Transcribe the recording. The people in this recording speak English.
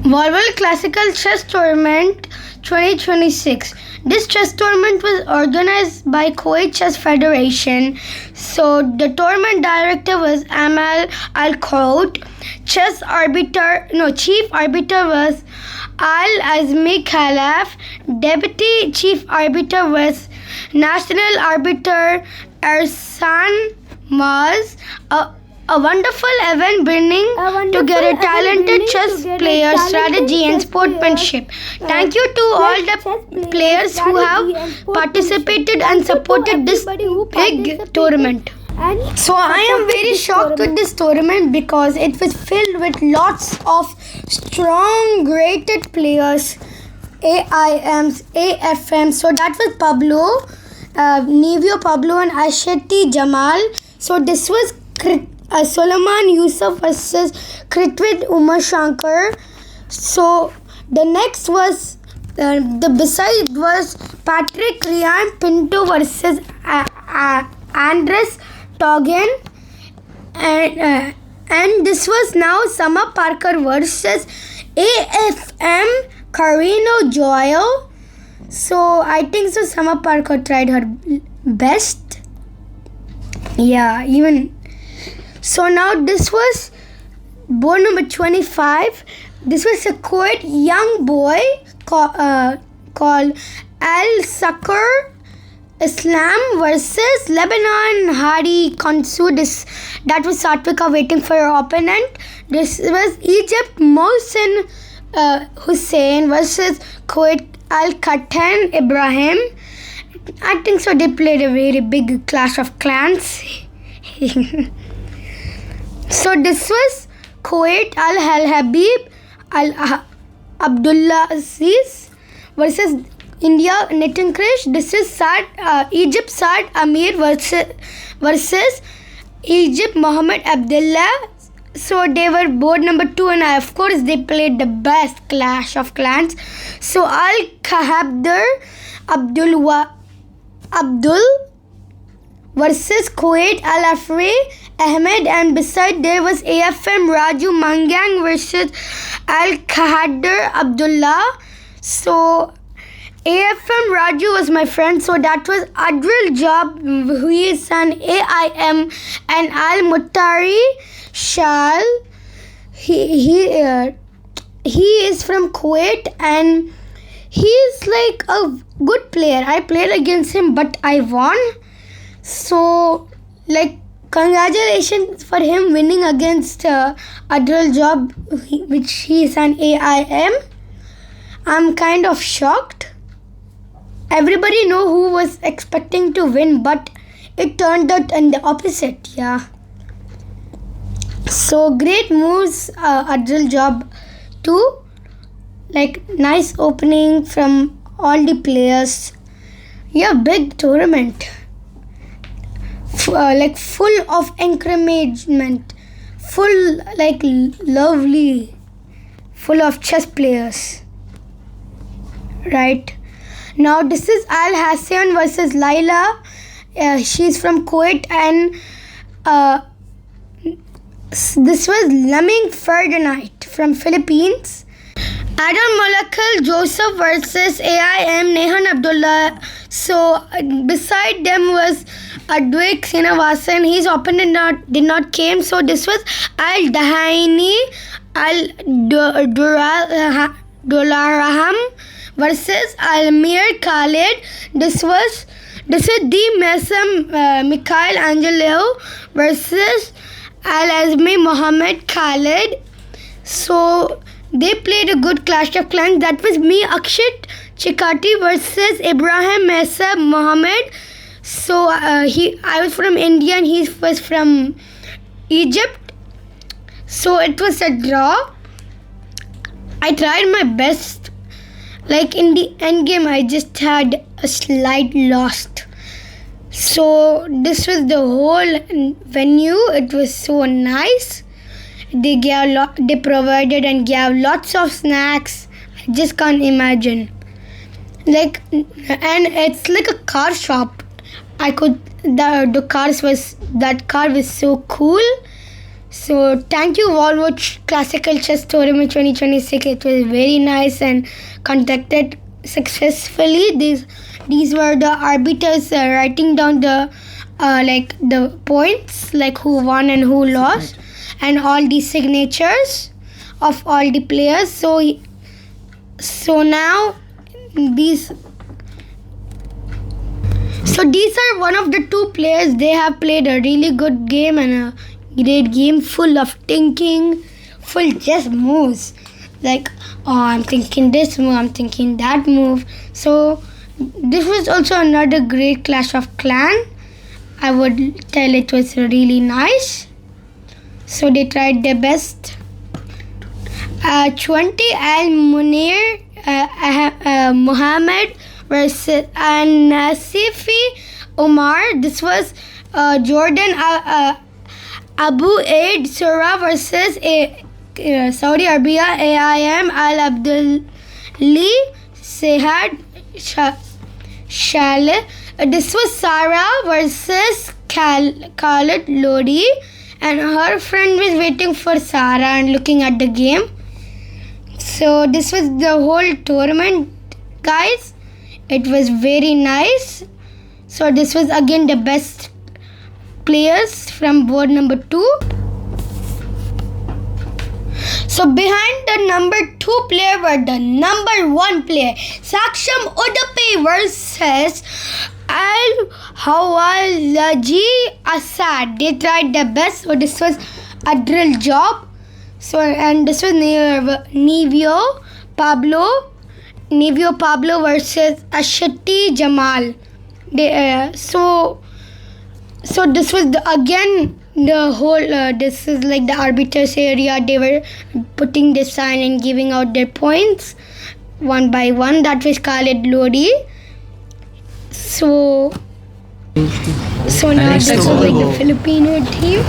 World Classical Chess Tournament 2026. This chess tournament was organized by Kuwait Chess Federation. So the tournament director was Amal Al Khout. Chief arbiter was Al Azmi Khalaf. Deputy chief arbiter was National Arbiter Ersan Maz. A wonderful event bringing together talented chess players, strategy and sportsmanship. Thank you to all the players who have participated and supported this big tournament. So I am very shocked with this tournament because it was filled with lots of strong, rated players, AIMs, AFMs. So that was Pablo, Nevio Pablo and Asheti Jamal. So this was Solomon Yusuf versus Kritwit Umar Shankar. So the next was the beside was Patrick Ryan Pinto versus Andres Togen, and this was now Sama Parker versus AFM Carino Joel. So I think so Sama Parker tried her best. Yeah, even. So now this was board number 25. This was a Kuwait young boy called Al Sakar Islam versus Lebanon Hadi Konsu. That was Satvika waiting for your opponent. This was Egypt Mohsen Hussein versus Kuwait Al Katan Ibrahim. I think so they played a very big Clash of Clans. So this was Kuwait Al Habib Al Abdullah Aziz versus India Nitin Krish. This is Egypt Saad Amir versus Egypt Mohammed Abdullah. So they were board number 2 and of course they played the best Clash of Clans. So Al Kahabdar Abdul versus Kuwait Al Afri Ahmed, and beside there was AFM Raju Mangang versus Al Kahadar Abdullah. So AFM Raju was my friend, so that was Adril Job, who is an AIM, and Al Muttari Shal. He is from Kuwait and he is like a good player. I played against him but I won. So like congratulations for him winning against Adril Job, which he is an AIM. I'm kind of shocked. Everybody know who was expecting to win, but it turned out in the opposite. Yeah. So great moves, Adril Job too. Like nice opening from all the players. Yeah, big tournament. Like full of encouragement, full like lovely, full of chess players. Right. Now this is Al Hassan versus Laila. She's from Kuwait and this was Laming Ferdinand from Philippines. Adam Molakal Joseph versus AIM Nehan Abdullah. So beside them was Adwik Srinivasan. His opponent did not came. So this was Al Dahaini Al Dolaraham versus Almir Khalid. This was the Mesam Mikhail Angelo versus Al Azmi Mohammed Khalid. So they played a good Clash of Clans. That was me, Akshith Chikati versus Ibrahim Mesa Mohammed. So I was from India and he was from Egypt. So it was a draw. I tried my best. Like in the end game, I just had a slight loss. So this was the whole venue. It was so nice. They provided and gave lots of snacks. I just can't imagine. And it's like a car shop. That car was so cool. So thank you Wallwatch Classical Chess Tournament 2026. It was very nice and conducted successfully. These were the arbiters writing down the the points, like who won and who lost, and all the signatures of all the players. So now these are one of the two players. They have played a really good game and a great game, full of thinking, full just moves. Like, oh, I'm thinking this move, I'm thinking that move. So this was also another great Clash of Clan. I would tell it was really nice. So they tried their best. 20 Al Munir Muhammad versus Nasifi Omar. This was Jordan Abu Aid Surah versus Saudi Arabia AIM Al Abdul Sehad Shale. This was Sarah versus Khalid Lodi, and her friend was waiting for Sarah and looking at the game. So this was the whole tournament, guys. It was very nice. So this was again the best players from board number 2. So behind the number 2 player were the number 1 player, Saksham Udupi versus Al Hawalaji Assad. They tried their best. So this was a drill job. So, and this was Nevio Pablo versus Ashati Jamal. So this was the whole. This is like the arbiters area. They were putting the sign and giving out their points one by one. That was Khalid Lodi. So now this is like the Filipino team.